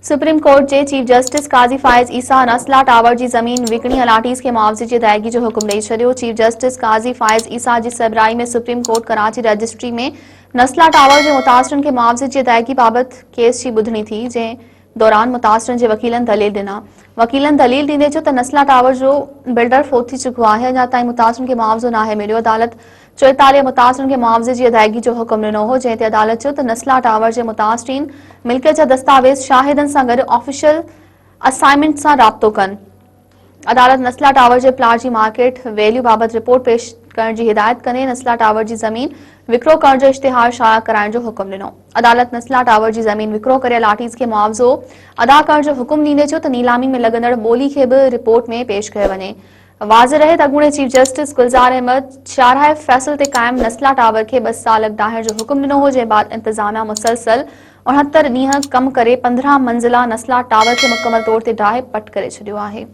Supreme court जे chief justice काज़ी फाइज़ ईसा नस्ला tower जी ज़मीन विकणी अलाटीज़ के मुआवज़े जी अदायगी जो हुक्म ॾेई छॾियो। चीफ जस्टिस काज़ी फाइज़ ईसा जी सरबराही में सुप्रीम कोर्ट कराची रजिस्ट्री में नस्ला टावर जे मुतासिरनि के मुआवज़े जी अदायगी बाबति केस जी ॿुधणी थी, जंहिं दौरान मुतासिरनि जे वकीलनि दलील ॾिना। वकीलनि दलील ॾींदे चयो त नस्ला टावर जो बिल्डर फोत थी चुको आहे, अञा ताईं मुतासिरनि खे मुआवज़ो नाहे मिलियो। अदालत 44 मुतासिरनि खे मुआवज़े जी अदायगी जो हुक्म ॾिनो हो, जंहिं ते अदालत चयो त नस्ला टावर जे मुतासिरीन मिल्कियत जा दस्तावेज़ शाहिदनि सां गॾु ऑफिशियल असाइनमेंट सां राब्तो कनि। अदालत नस्ला टावर जे प्लाट जी मार्केट वैल्यू बाबति रिपोर्ट पेश करण जी हिदायत कंदे नस्ला टावर जी ज़मीन विकिरो करण जो इश्तिहार शाया कराइण जो हुक्म ॾिनो। अदालत नस्ला टावर जी ज़मीन विकिरो करे अलाटीज़ खे मुआवज़ो अदा करण जो हुक्म ॾींदे चयो त नीलामी में लॻंदड़ ॿोली खे बि रिपोर्ट में पेश कयो वञे। वाज़े रहे त अॻूणे चीफ जस्टिस गुलज़ार अहमद शारहाए फ़ैसिल ते क़ाइम नस्ला टावर खे 2 साल ॾाहिण जो हुक्म ॾिनो हो, जंहिं बाद इंतज़ामिया मुसलसल 69 ॾींहं कम करे 15 मंज़िला नस्ला टावर खे मुकमल तौर ते ॾाहे पट करे छॾियो आहे।